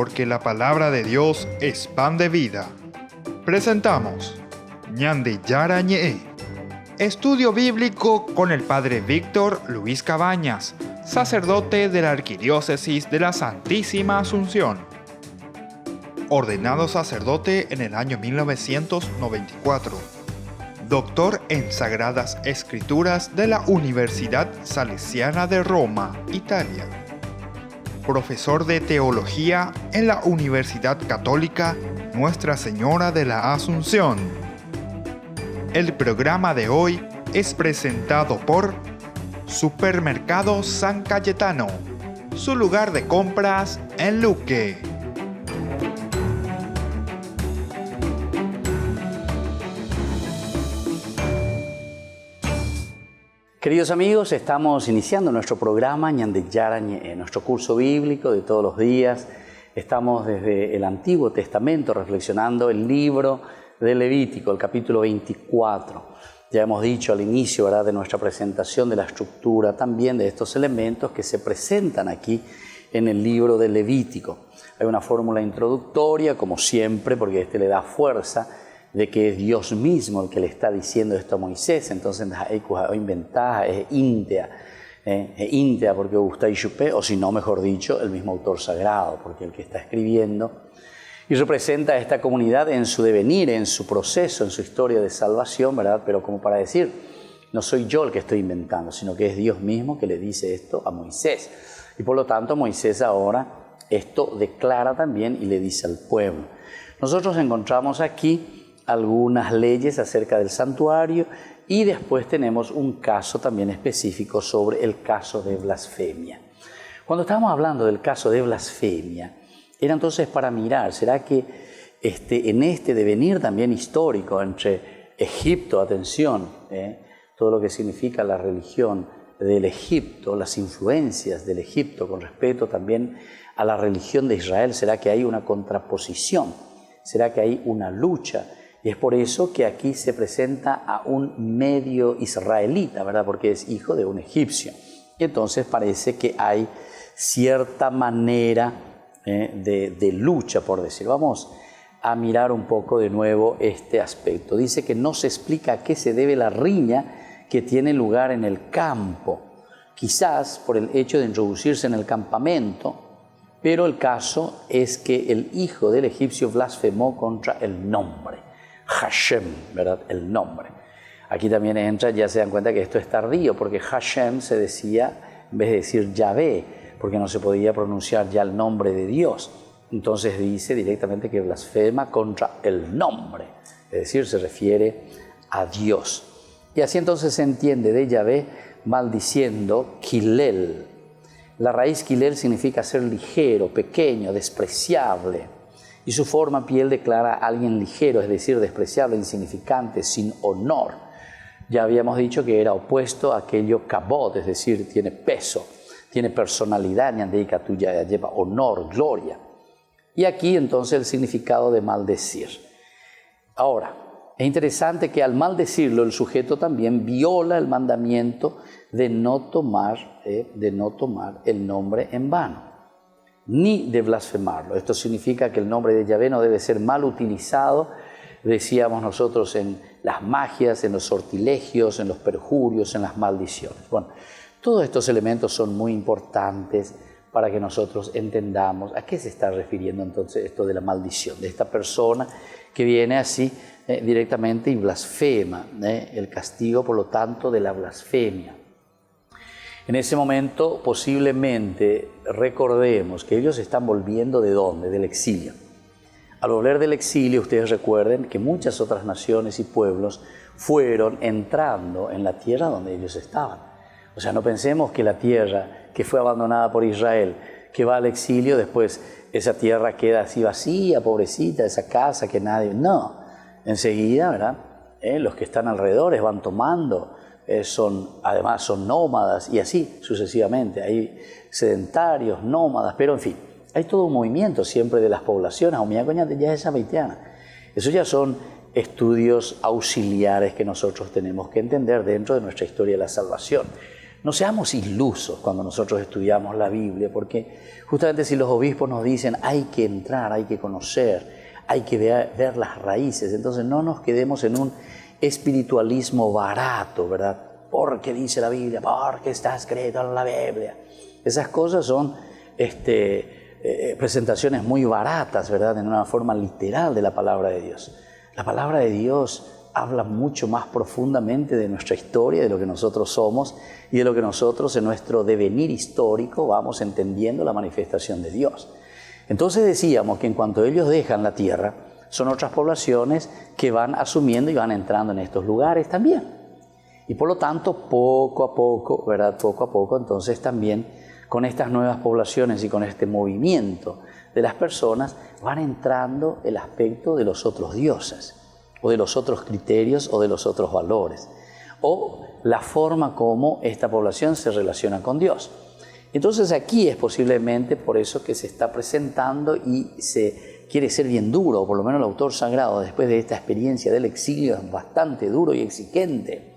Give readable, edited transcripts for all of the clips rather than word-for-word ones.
porque la palabra de Dios es pan de vida. Presentamos Ñande Yara Ñe, estudio bíblico con el Padre Víctor Luis Cabañas, sacerdote de la Arquidiócesis de la Santísima Asunción. Ordenado sacerdote en el año 1994. Doctor en Sagradas Escrituras de la Universidad Salesiana de Roma, Italia. Profesor de Teología en la Universidad Católica Nuestra Señora de la Asunción. El programa de hoy es presentado por Supermercado San Cayetano, su lugar de compras en Luque. Queridos amigos, estamos iniciando nuestro programa Ñande Yara Ñe, nuestro curso bíblico de todos los días. Estamos desde el Antiguo Testamento reflexionando el libro de Levítico, el capítulo 24. Ya hemos dicho al inicio, ¿verdad?, de nuestra presentación de la estructura también de estos elementos que se presentan aquí en el libro de Levítico. Hay una fórmula introductoria, como siempre, porque le da fuerza de que es Dios mismo el que le está diciendo esto a Moisés. Entonces hay inventada, es íntea porque gusta y chupé, o si no, mejor dicho, el mismo autor sagrado, porque el que está escribiendo y representa a esta comunidad en su devenir, en su proceso, en su historia de salvación, ¿verdad? Pero como para decir, no soy yo el que estoy inventando, sino que es Dios mismo que le dice esto a Moisés. Y por lo tanto Moisés ahora esto declara también y le dice al pueblo. Nosotros encontramos aquí algunas leyes acerca del santuario y después tenemos un caso también específico sobre el caso de blasfemia. Cuando estábamos hablando del caso de blasfemia, era entonces para mirar, ¿será que en este devenir también histórico entre Egipto, atención, todo lo que significa la religión del Egipto, las influencias del Egipto con respecto también a la religión de Israel, ¿será que hay una contraposición? ¿Será que hay una lucha? Y es por eso que aquí se presenta a un medio israelita, ¿verdad? Porque es hijo de un egipcio. Y entonces parece que hay cierta manera de lucha, por decir. Vamos a mirar un poco de nuevo este aspecto. Dice que no se explica a qué se debe la riña que tiene lugar en el campo. Quizás por el hecho de introducirse en el campamento, pero el caso es que el hijo del egipcio blasfemó contra el nombre. Hashem, ¿verdad? El nombre. Aquí también entra, ya se dan cuenta que esto es tardío, porque Hashem se decía, en vez de decir Yahvé, porque no se podía pronunciar ya el nombre de Dios. Entonces dice directamente que blasfema contra el nombre, es decir, se refiere a Dios. Y así entonces se entiende de Yahvé maldiciendo Kilel. La raíz Kilel significa ser ligero, pequeño, despreciable. Y su forma piel declara a alguien ligero, es decir, despreciable, insignificante, sin honor. Ya habíamos dicho que era opuesto a aquello kabod, es decir, tiene peso, tiene personalidad, ñandeika tuya, lleva honor, gloria. Y aquí entonces el significado de maldecir. Ahora, es interesante que al maldecirlo el sujeto también viola el mandamiento de no tomar el nombre en vano, ni de blasfemarlo. Esto significa que el nombre de Yahvé no debe ser mal utilizado, decíamos nosotros, en las magias, en los sortilegios, en los perjurios, en las maldiciones. Bueno, todos estos elementos son muy importantes para que nosotros entendamos a qué se está refiriendo entonces esto de la maldición, de esta persona que viene así directamente y blasfema, el castigo por lo tanto de la blasfemia. En ese momento posiblemente recordemos que ellos están volviendo ¿de dónde? Del exilio. Al volver del exilio, ustedes recuerden que muchas otras naciones y pueblos fueron entrando en la tierra donde ellos estaban. O sea, no pensemos que la tierra que fue abandonada por Israel, que va al exilio, después esa tierra queda así vacía, pobrecita, esa casa que nadie... No, enseguida, ¿verdad? Los que están alrededor van tomando... además son nómadas y así sucesivamente. Hay sedentarios, nómadas, pero en fin, hay todo un movimiento siempre de las poblaciones. Ya es haitiana. Eso ya son estudios auxiliares que nosotros tenemos que entender dentro de nuestra historia de la salvación. No seamos ilusos cuando nosotros estudiamos la Biblia, porque justamente si los obispos nos dicen hay que entrar, hay que conocer, hay que ver las raíces, entonces no nos quedemos en un espiritualismo barato, ¿verdad? Porque dice la Biblia, porque está escrito en la Biblia. Esas cosas son presentaciones muy baratas, ¿verdad? En una forma literal de la palabra de Dios. La palabra de Dios habla mucho más profundamente de nuestra historia, de lo que nosotros somos y de lo que nosotros en nuestro devenir histórico vamos entendiendo la manifestación de Dios. Entonces decíamos que en cuanto ellos dejan la tierra, son otras poblaciones que van asumiendo y van entrando en estos lugares también. Y por lo tanto, poco a poco, ¿verdad? Poco a poco, entonces también con estas nuevas poblaciones y con este movimiento de las personas van entrando el aspecto de los otros dioses, o de los otros criterios, o de los otros valores, o la forma como esta población se relaciona con Dios. Entonces aquí es posiblemente por eso que se está presentando y se quiere ser bien duro, o por lo menos el autor sagrado, después de esta experiencia del exilio, es bastante duro y exigente.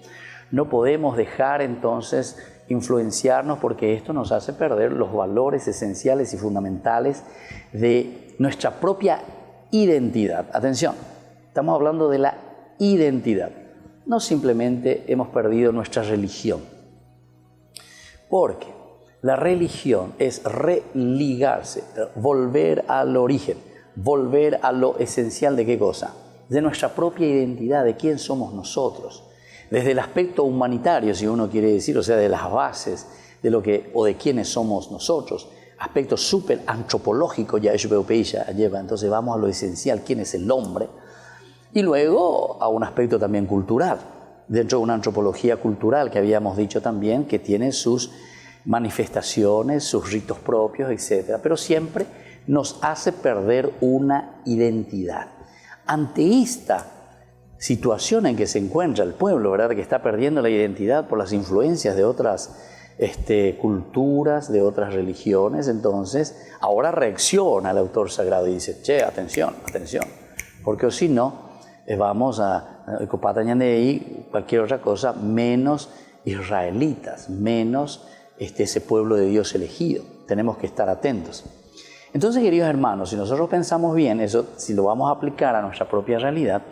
No podemos dejar entonces influenciarnos, porque esto nos hace perder los valores esenciales y fundamentales de nuestra propia identidad. Atención, estamos hablando de la identidad. No simplemente hemos perdido nuestra religión, porque la religión es religarse, volver al origen, volver a lo esencial de ¿qué cosa? De nuestra propia identidad, de quién somos nosotros. Desde el aspecto humanitario, si uno quiere decir, o sea, de las bases de lo que o de quiénes somos nosotros, aspecto súper antropológico, ya lleva, entonces vamos a lo esencial, quién es el hombre, y luego a un aspecto también cultural, dentro de una antropología cultural que habíamos dicho también, que tiene sus manifestaciones, sus ritos propios, etc. Pero siempre nos hace perder una identidad. Ante esta situación en que se encuentra el pueblo, ¿verdad?, que está perdiendo la identidad por las influencias de otras culturas, de otras religiones, entonces ahora reacciona el autor sagrado y dice, che, atención, atención, porque si no, vamos a cualquier otra cosa menos israelitas, menos ese pueblo de Dios elegido. Tenemos que estar atentos. Entonces, queridos hermanos, si nosotros pensamos bien, eso, si lo vamos a aplicar a nuestra propia realidad,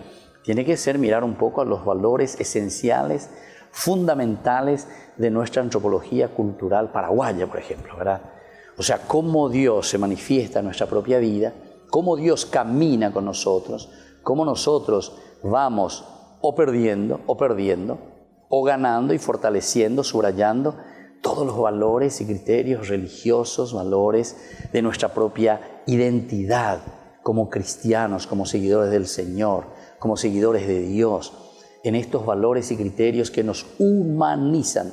tiene que ser mirar un poco a los valores esenciales, fundamentales de nuestra antropología cultural paraguaya, por ejemplo, ¿verdad? O sea, cómo Dios se manifiesta en nuestra propia vida, cómo Dios camina con nosotros, cómo nosotros vamos o perdiendo, o ganando y fortaleciendo, subrayando todos los valores y criterios religiosos, valores de nuestra propia identidad como cristianos, como seguidores del Señor, como seguidores de Dios, en estos valores y criterios que nos humanizan,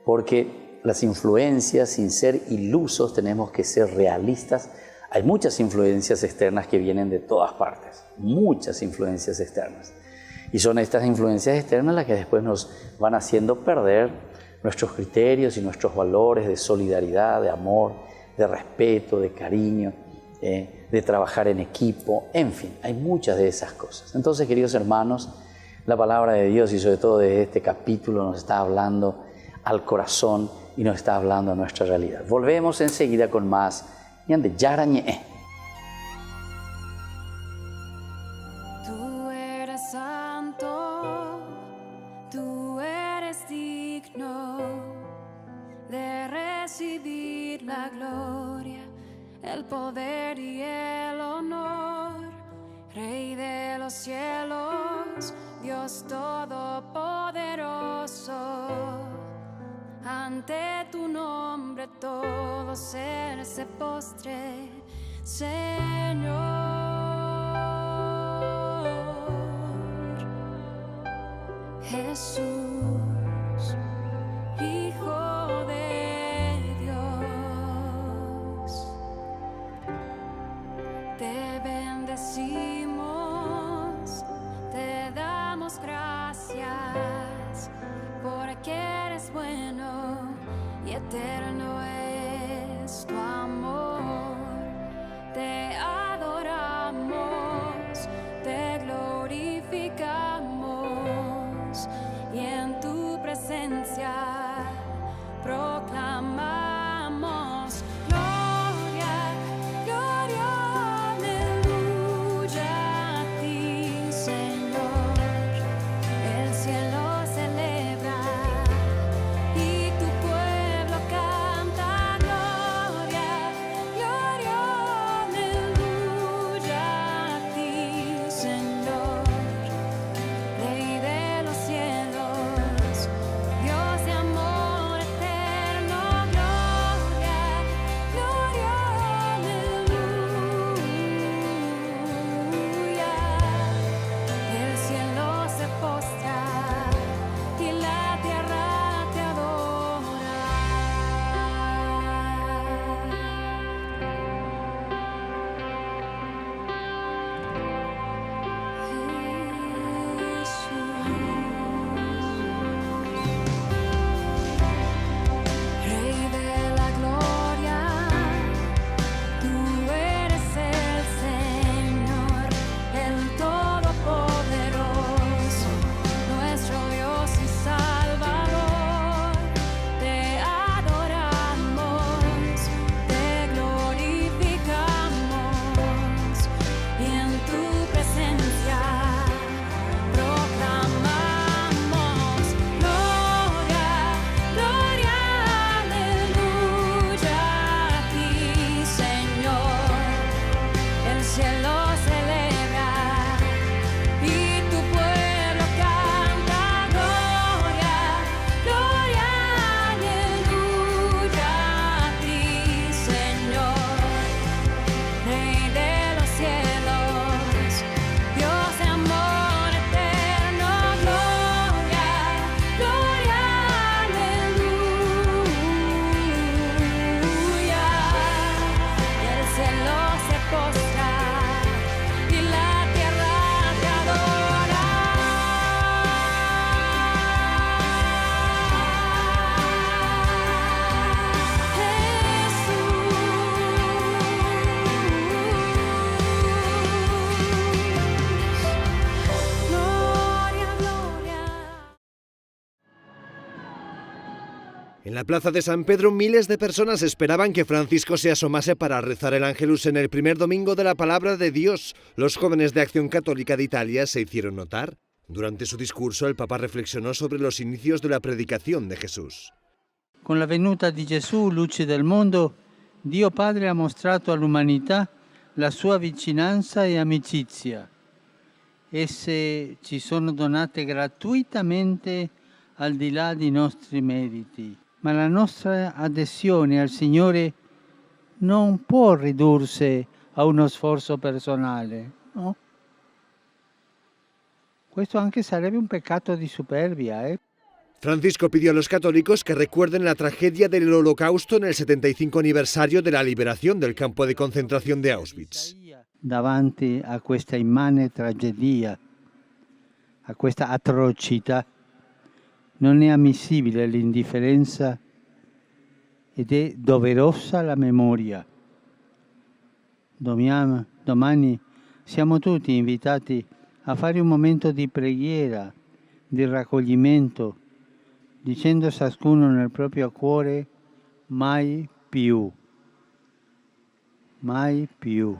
porque las influencias, sin ser ilusos, tenemos que ser realistas. Hay muchas influencias externas que vienen de todas partes, muchas influencias externas. Y son estas influencias externas las que después nos van haciendo perder nuestros criterios y nuestros valores de solidaridad, de amor, de respeto, de cariño, de trabajar en equipo, en fin, hay muchas de esas cosas. Entonces, queridos hermanos, la palabra de Dios y sobre todo de este capítulo nos está hablando al corazón y nos está hablando a nuestra realidad. Volvemos enseguida con más. Tú eres santo, tú eres digno de recibir la gloria, el poder y el honor, Rey de los cielos, Dios todopoderoso. Ante tu nombre todo ser se postre, Señor. Jesús, Hijo de Dios, te bendecimos, te damos gracias, porque eres bueno y eterno es tu amor. Te adoramos, te glorificamos y en tu presencia En la plaza de San Pedro, miles de personas esperaban que Francisco se asomase para rezar el Ángelus en el primer domingo de la Palabra de Dios. Los jóvenes de Acción Católica de Italia se hicieron notar. Durante su discurso, el Papa reflexionó sobre los inicios de la predicación de Jesús. Con la venuta di Gesù, luce del mondo, Dio Padre ha mostrato all'umanità la sua vicinanza e amicizia. Esse ci sono donate gratuitamente al di là dei nostri meriti. Ma la nostra adesione al Signore non può ridursi a uno sforzo personale, no? Questo anche sarebbe un peccato di superbia, Francisco pidió a los católicos que recuerden la tragedia del Holocausto en el 75 aniversario de la liberación del campo de concentración de Auschwitz. Davanti a questa immane tragedia, a questa atrocità, non è ammissibile l'indifferenza ed è doverosa la memoria. Domani siamo tutti invitati a fare un momento di preghiera, di raccoglimento, dicendo ciascuno nel proprio cuore mai più, mai più.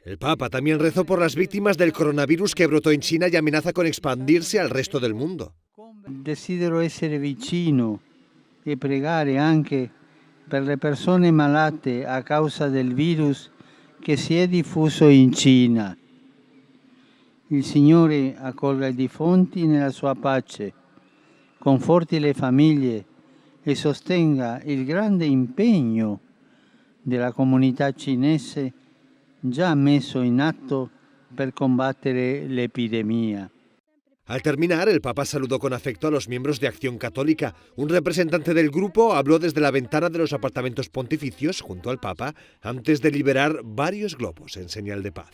El Papa también rezó por las víctimas del coronavirus que brotó en China y amenaza con expandirse al resto del mundo. Desidero essere vicino e pregare anche per le persone malate a causa del virus che si è diffuso in Cina. Il Signore accolga i defunti nella sua pace, conforti le famiglie e sostenga il grande impegno della comunità cinese già messo in atto per combattere l'epidemia. Al terminar, el Papa saludó con afecto a los miembros de Acción Católica. Un representante del grupo habló desde la ventana de los apartamentos pontificios junto al Papa antes de liberar varios globos en señal de paz.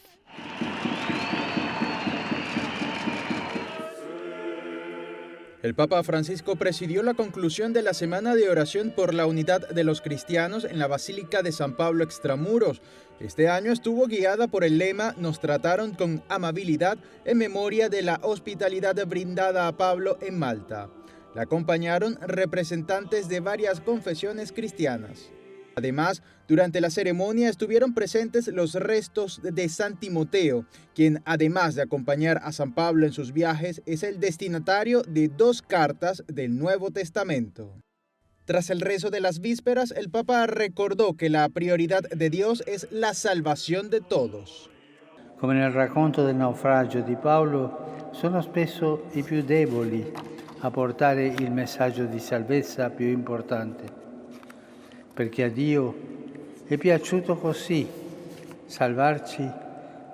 El Papa Francisco presidió la conclusión de la Semana de Oración por la Unidad de los Cristianos en la Basílica de San Pablo Extramuros. Este año estuvo guiada por el lema "Nos trataron con amabilidad" en memoria de la hospitalidad brindada a Pablo en Malta. La acompañaron representantes de varias confesiones cristianas. Además, durante la ceremonia estuvieron presentes los restos de San Timoteo, quien, además de acompañar a San Pablo en sus viajes, es el destinatario de 2 cartas del Nuevo Testamento. Tras el rezo de las vísperas, el Papa recordó que la prioridad de Dios es la salvación de todos. Come nel racconto del naufragio di Paolo, sono spesso i più deboli a portare il messaggio di salvezza più importante. Perché a Dio è piaciuto così, salvarci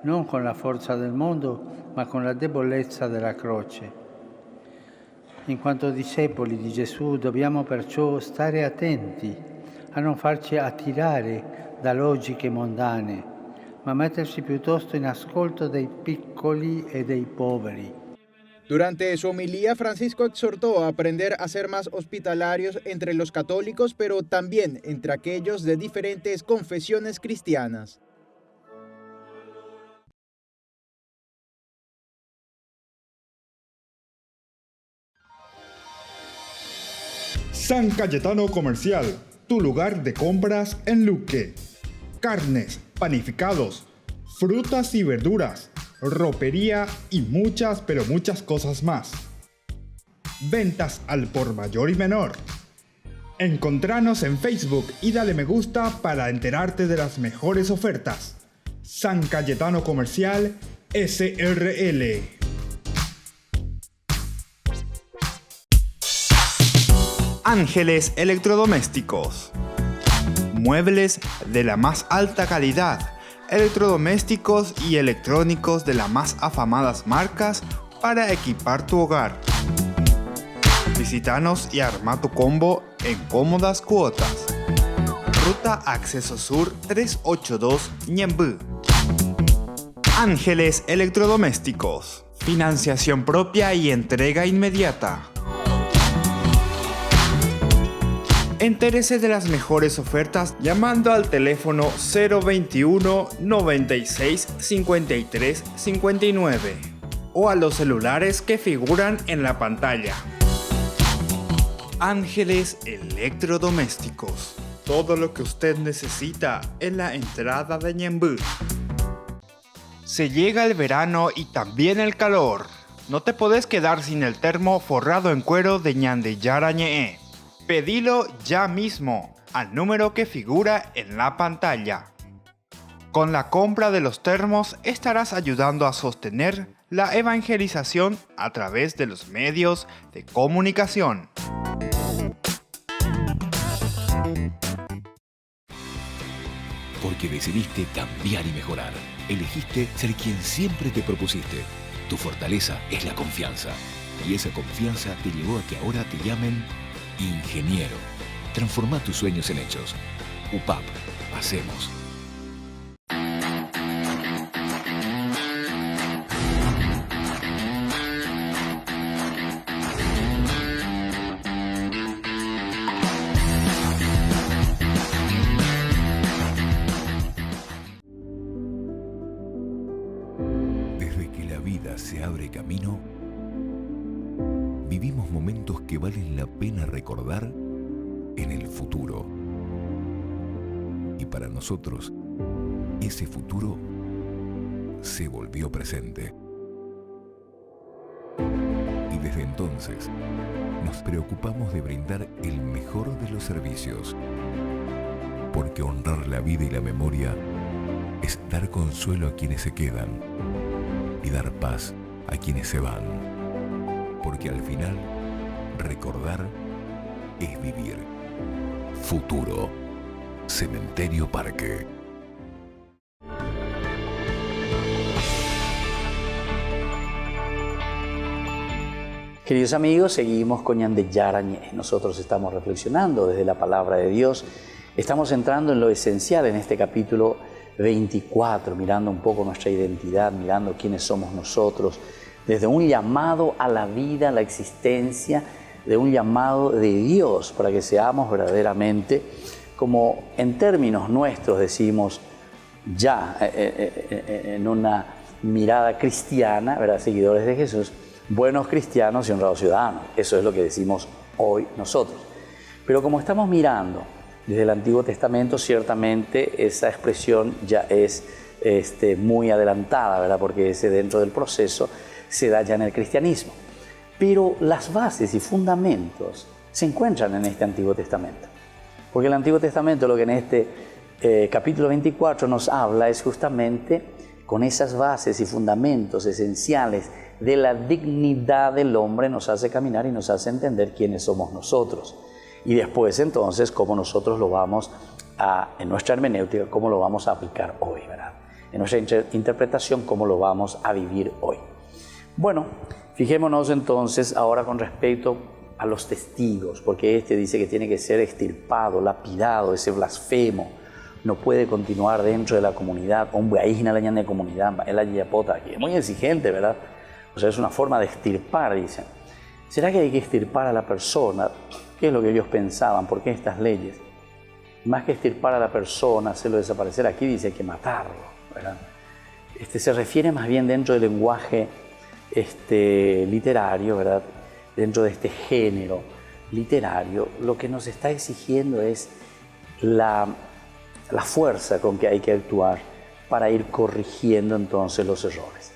non con la forza del mondo, ma con la debolezza della croce. In quanto discepoli di Gesù dobbiamo perciò stare attenti a non farci attirare da logiche mondane, ma metterci piuttosto in ascolto dei piccoli e dei poveri. Durante su homilía, Francisco exhortó a aprender a ser más hospitalarios entre los católicos, pero también entre aquellos de diferentes confesiones cristianas. San Cayetano Comercial, tu lugar de compras en Luque. Carnes, panificados, frutas y verduras, ropería y muchas, pero muchas cosas más. Ventas al por mayor y menor. Encontranos en Facebook y dale me gusta para enterarte de las mejores ofertas. San Cayetano Comercial SRL. Ángeles Electrodomésticos. Muebles de la más alta calidad, electrodomésticos y electrónicos de las más afamadas marcas para equipar tu hogar. Visítanos y arma tu combo en cómodas cuotas. Ruta Acceso Sur 382 Ñemby. Ángeles Electrodomésticos. Financiación propia y entrega inmediata. Entérese de las mejores ofertas llamando al teléfono 021 96 53 59 o a los celulares que figuran en la pantalla. Ángeles electrodomésticos. Todo lo que usted necesita en la entrada de Ñemby. Se llega el verano y también el calor. No te podés quedar sin el termo forrado en cuero de Ñandeyara Ñe'e. Pedilo ya mismo al número que figura en la pantalla. Con la compra de los termos estarás ayudando a sostener la evangelización a través de los medios de comunicación. Porque decidiste cambiar y mejorar. Elegiste ser quien siempre te propusiste. Tu fortaleza es la confianza. Y esa confianza te llevó a que ahora te llamen ingeniero. Transforma tus sueños en hechos. UPAP. Hacemos. Desde que la vida se abre camino, vivimos momentos que valen la pena recordar en el futuro. Y para nosotros, ese futuro se volvió presente. Y desde entonces, nos preocupamos de brindar el mejor de los servicios. Porque honrar la vida y la memoria es dar consuelo a quienes se quedan y dar paz a quienes se van. Porque al final, recordar es vivir. Futuro. Cementerio Parque. Queridos amigos, seguimos con Ñandeyara Ñe'e. Nosotros estamos reflexionando desde la palabra de Dios. Estamos entrando en lo esencial en este capítulo 24, mirando un poco nuestra identidad, mirando quiénes somos nosotros, desde un llamado a la vida, a la existencia, de un llamado de Dios para que seamos verdaderamente, como en términos nuestros decimos ya en una mirada cristiana, ¿verdad? Seguidores de Jesús, buenos cristianos y honrados ciudadanos. Eso es lo que decimos hoy nosotros. Pero como estamos mirando desde el Antiguo Testamento, ciertamente esa expresión ya es muy adelantada, ¿verdad? Porque ese dentro del proceso se da ya en el cristianismo. Pero las bases y fundamentos se encuentran en este Antiguo Testamento. Porque el Antiguo Testamento, lo que en este capítulo 24 nos habla es justamente con esas bases y fundamentos esenciales de la dignidad del hombre, nos hace caminar y nos hace entender quiénes somos nosotros. Y después entonces cómo nosotros lo vamos a, en nuestra hermenéutica, cómo lo vamos a aplicar hoy, ¿verdad? En nuestra interpretación, cómo lo vamos a vivir hoy. Bueno, fijémonos entonces ahora con respecto a los testigos, porque dice que tiene que ser extirpado, lapidado, ese blasfemo, no puede continuar dentro de la comunidad. Hombre, ahí la de comunidad, él allí apota aquí. Es muy exigente, ¿verdad? O sea, es una forma de extirpar, dicen. ¿Será que hay que extirpar a la persona? ¿Qué es lo que ellos pensaban? ¿Por qué estas leyes? Más que extirpar a la persona, hacerlo desaparecer, aquí dice que matarlo, ¿verdad? Se refiere más bien dentro del lenguaje literario, ¿verdad? Dentro de este género literario, lo que nos está exigiendo es la fuerza con que hay que actuar para ir corrigiendo entonces los errores.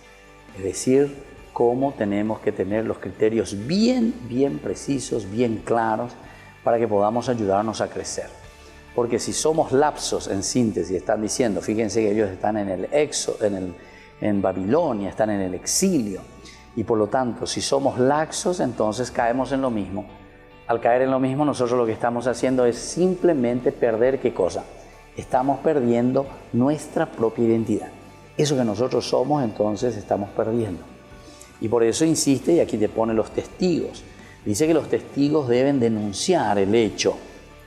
Es decir, cómo tenemos que tener los criterios bien precisos, bien claros, para que podamos ayudarnos a crecer. Porque si somos lapsos, en síntesis, están diciendo, fíjense que ellos están en el éxodo, en Babilonia, están en el exilio, y por lo tanto, si somos laxos, entonces caemos en lo mismo. Al caer en lo mismo, nosotros lo que estamos haciendo es simplemente perder, ¿qué cosa? Estamos perdiendo nuestra propia identidad. Eso que nosotros somos, entonces estamos perdiendo. Y por eso insiste, y aquí te pone los testigos. Dice que los testigos deben denunciar el hecho.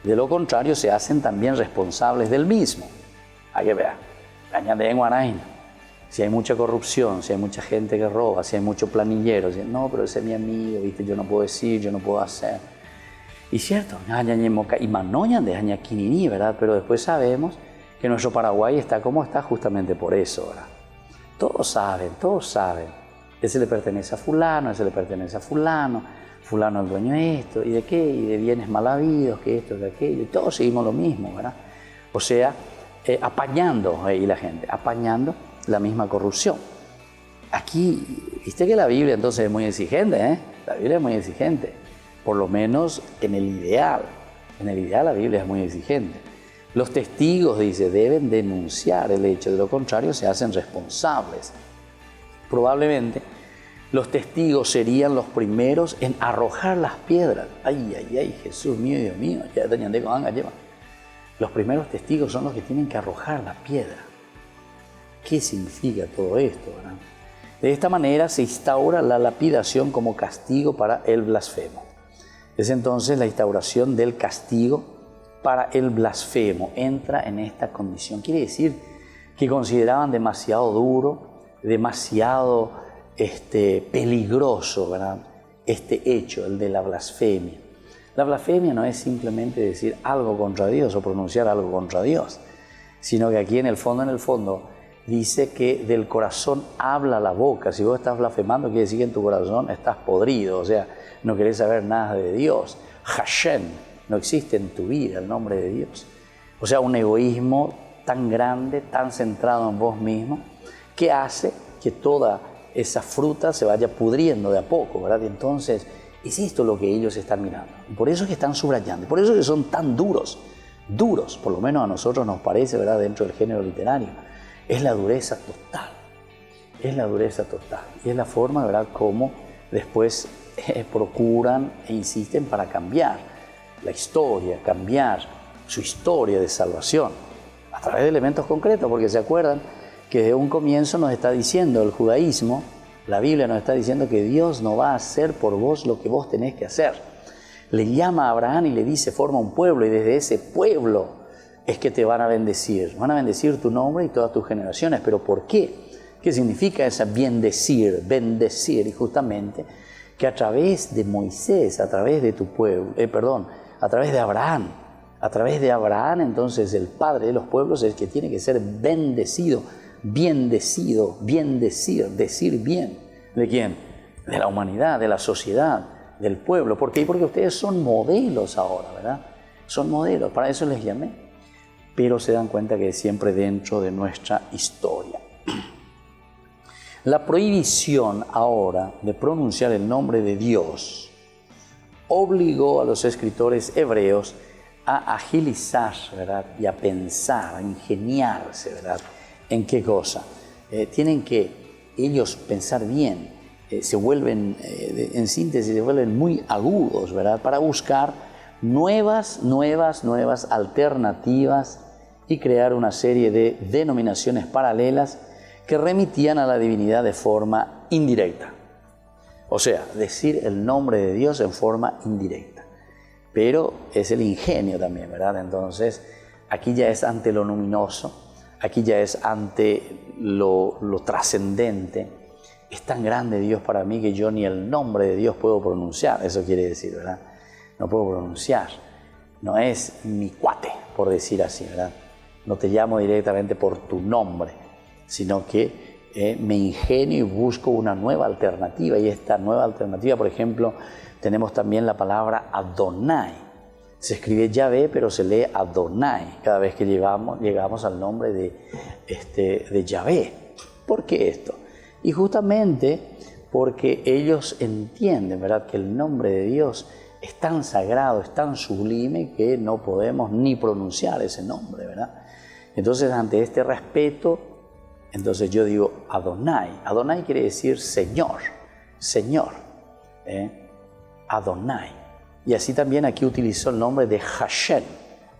De lo contrario, se hacen también responsables del mismo. Hay que ver, añade en Guaraína. Si hay mucha corrupción, si hay mucha gente que roba, si hay mucho planillero, no, pero ese es mi amigo, ¿viste? Yo no puedo decir, yo no puedo hacer. Y cierto, y manoñan de añaquininí, ¿verdad? Pero después sabemos que nuestro Paraguay está como está justamente por eso, ¿verdad? Todos saben. Ese le pertenece a fulano, ese le pertenece a fulano. fulano el dueño de esto, y de qué, y de bienes mal habidos, que esto, que aquello, y todos seguimos lo mismo, ¿verdad? O sea, apañando ahí la gente, apañando la misma corrupción. Aquí, viste que la Biblia entonces es muy exigente, ¿eh? La Biblia es muy exigente, por lo menos en el ideal. En el ideal la Biblia es muy exigente. Los testigos, dice, deben denunciar el hecho, de lo contrario se hacen responsables. Probablemente los testigos serían los primeros en arrojar las piedras. Ay, ay, ay, Jesús mío, Dios mío, ya tenían de con lleva. Los primeros testigos son los que tienen que arrojar la piedra. ¿Qué significa todo esto, verdad? De esta manera se instaura la lapidación como castigo para el blasfemo. Es entonces la instauración del castigo para el blasfemo. Entra en esta condición. Quiere decir que consideraban demasiado duro, demasiado peligroso, ¿verdad? Este hecho, el de la blasfemia. La blasfemia no es simplemente decir algo contra Dios o pronunciar algo contra Dios, sino que aquí en el fondo, dice que del corazón habla la boca. Si vos estás blasfemando, quiere decir que en tu corazón estás podrido, o sea, no querés saber nada de Dios. Hashem no existe en tu vida, el nombre de Dios. O sea, un egoísmo tan grande, tan centrado en vos mismo, que hace que toda esa fruta se vaya pudriendo de a poco, ¿verdad? Y entonces es esto lo que ellos están mirando. Y por eso es que están subrayando, por eso es que son tan duros, por lo menos a nosotros nos parece, ¿verdad? Dentro del género literario. Es la dureza total, es la dureza total. Y es la forma, ¿verdad?, como después procuran e insisten para cambiar la historia, cambiar su historia de salvación a través de elementos concretos, porque se acuerdan que desde un comienzo nos está diciendo el judaísmo, la Biblia nos está diciendo que Dios no va a hacer por vos lo que vos tenés que hacer. Le llama a Abraham y le dice, forma un pueblo, y desde ese pueblo es que te van a bendecir tu nombre y todas tus generaciones. ¿Pero por qué? ¿Qué significa esa bendecir? Y justamente que a través de Moisés, a través de tu pueblo, a través de Abraham, entonces el padre de los pueblos es el que tiene que ser bendecido, decir bien. ¿De quién? De la humanidad, de la sociedad, del pueblo. ¿Por qué? Porque ustedes son modelos ahora, ¿verdad? Son modelos, para eso les llamé. Pero se dan cuenta que es siempre dentro de nuestra historia. La prohibición ahora de pronunciar el nombre de Dios obligó a los escritores hebreos a agilizar, ¿verdad?, y a pensar, a ingeniarse, ¿verdad?, ¿en qué cosa? Tienen que ellos pensar bien, se vuelven, en síntesis, se vuelven muy agudos, ¿verdad?, para buscar nuevas alternativas y crear una serie de denominaciones paralelas que remitían a la divinidad de forma indirecta. O sea, decir el nombre de Dios en forma indirecta. Pero es el ingenio también, ¿verdad? Entonces, aquí ya es ante lo luminoso, aquí ya es ante lo trascendente. Es tan grande Dios para mí que yo ni el nombre de Dios puedo pronunciar. Eso quiere decir, ¿verdad? No puedo pronunciar. No es mi cuate, por decir así, ¿verdad? No te llamo directamente por tu nombre, sino que me ingenio y busco una nueva alternativa. Y esta nueva alternativa, por ejemplo, tenemos también la palabra Adonai. Se escribe Yahvé, pero se lee Adonai cada vez que llegamos al nombre de Yahvé. ¿Por qué esto? Y justamente porque ellos entienden, ¿verdad?, que el nombre de Dios es tan sagrado, es tan sublime que no podemos ni pronunciar ese nombre, ¿verdad? Entonces, ante este respeto, entonces yo digo Adonai. Adonai quiere decir Señor, Adonai. Y así también aquí utilizó el nombre de Hashem,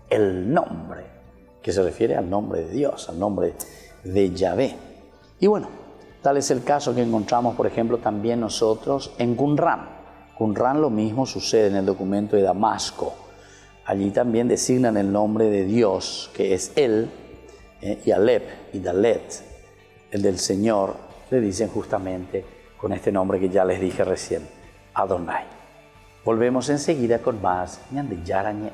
el nombre, que se refiere al nombre de Dios, al nombre de Yahvé. Y bueno, tal es el caso que encontramos, por ejemplo, también nosotros en Qumran. Qumran lo mismo sucede en el documento de Damasco. Allí también designan el nombre de Dios, que es Él, y Alep y Dalet, el del Señor, le dicen justamente con este nombre que ya les dije recién, Adonai. Volvemos enseguida con más Ñande Yarañe.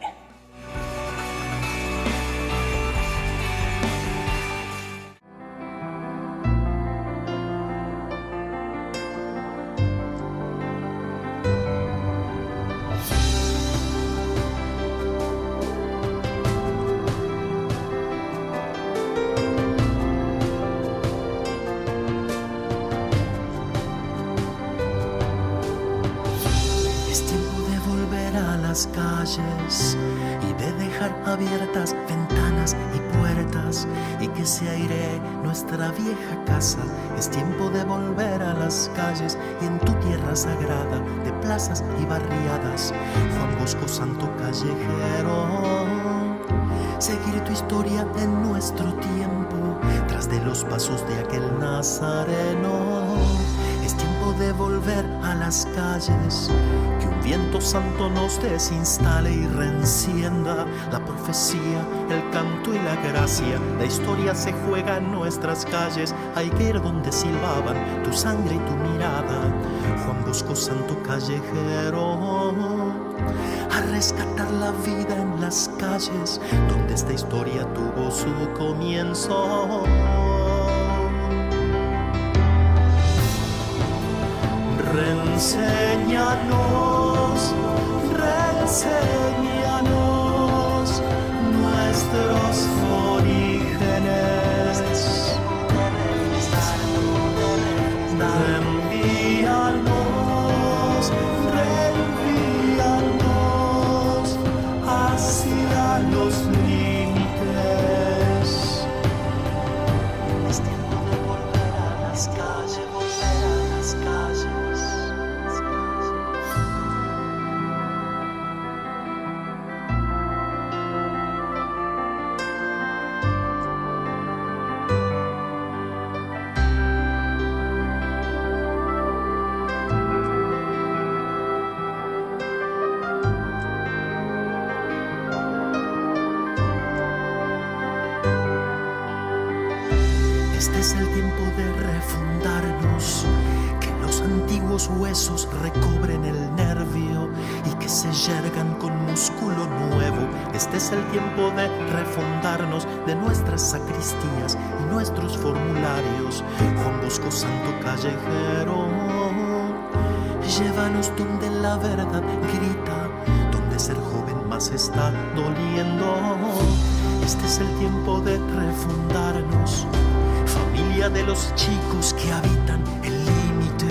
las calles y de dejar abiertas ventanas y puertas y que se airee nuestra vieja casa. Es tiempo de volver a las calles y en tu tierra sagrada de plazas y barriadas, Juan Bosco Santo Callejero, seguir tu historia en nuestro tiempo, tras de los pasos de aquel nazareno. Es tiempo de volver a las calles, que un viento santo nos desinstale y reencienda la profecía, el canto y la gracia. La historia se juega en nuestras calles, hay que ir donde silbaban tu sangre y tu mirada. Juan Bosco Santo Callejero, a rescatar la vida en las calles, donde esta historia tuvo su comienzo. Reenséñanos, reenséñanos nuestros orígenes. Reenvíanos, reenvíanos hacia los límites. Es tiempo de volver a las calles, volver a las calles. Este es el tiempo de refundarnos, que los antiguos huesos recobren el nervio y que se yergan con músculo nuevo. Este es el tiempo de refundarnos de nuestras sacristías y nuestros formularios. Juan Bosco Santo Callejero, llévanos donde la verdad grita, donde ser joven más está doliendo. Este es el tiempo de refundarnos, familia de los chicos que habitan el límite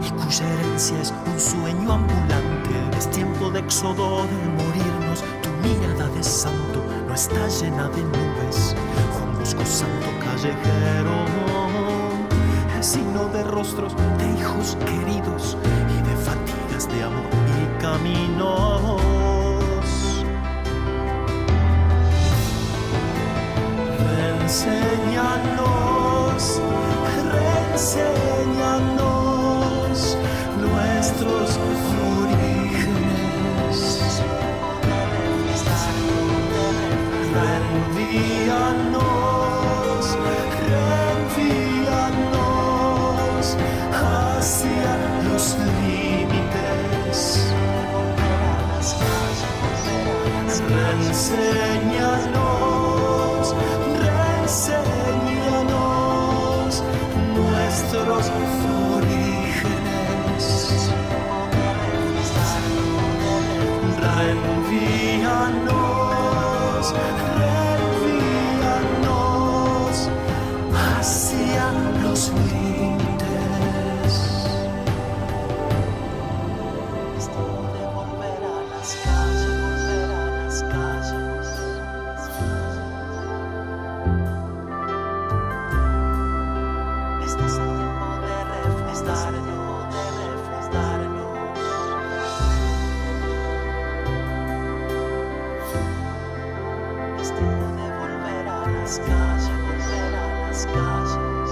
y cuya herencia es un sueño ambulante. Es tiempo de éxodo, de morirnos. Tu mirada de santo no está llena de nubes. Juan Bosco Santo Callejero, signo de rostros de hijos queridos y de fatigas de amor y caminos. Reenséñanos, reenséñanos nuestros orígenes. Reenvíanos, reenvíanos hacia los límites. Reenséñanos, reenséñanos nuestros orígenes. Reenvíanos, reenvíanos hacia los límites. Es tiempo de volver a las calles, volver a las calles. Este es el tiempo de refrescarnos, de refrescarnos. Es tiempo de volver a las calles, volver a las calles.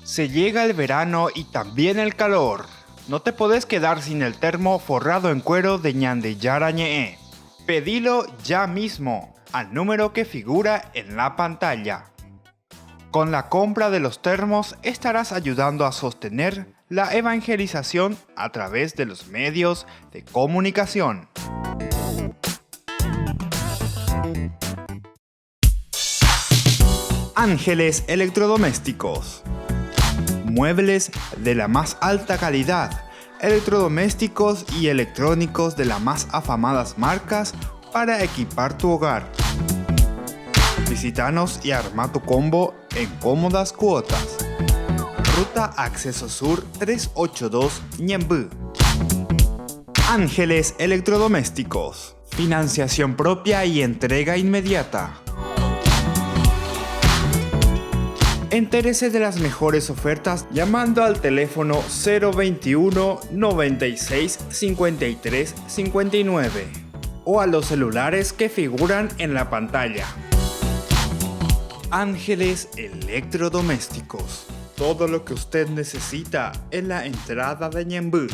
Se llega el verano y también el calor. No te podés quedar sin el termo forrado en cuero de Ñande Yarañe. Pedilo ya mismo al número que figura en la pantalla. Con la compra de los termos estarás ayudando a sostener la evangelización a través de los medios de comunicación. Ángeles Electrodomésticos. Muebles de la más alta calidad, electrodomésticos y electrónicos de las más afamadas marcas para equipar tu hogar. Visítanos y arma tu combo en cómodas cuotas. Ruta Acceso Sur 382 Ñemby. Ángeles Electrodomésticos. Financiación propia y entrega inmediata. Entérese de las mejores ofertas llamando al teléfono 021 96 53 59 o a los celulares que figuran en la pantalla. Ángeles Electrodomésticos. Todo lo que usted necesita en la entrada de Ñemby.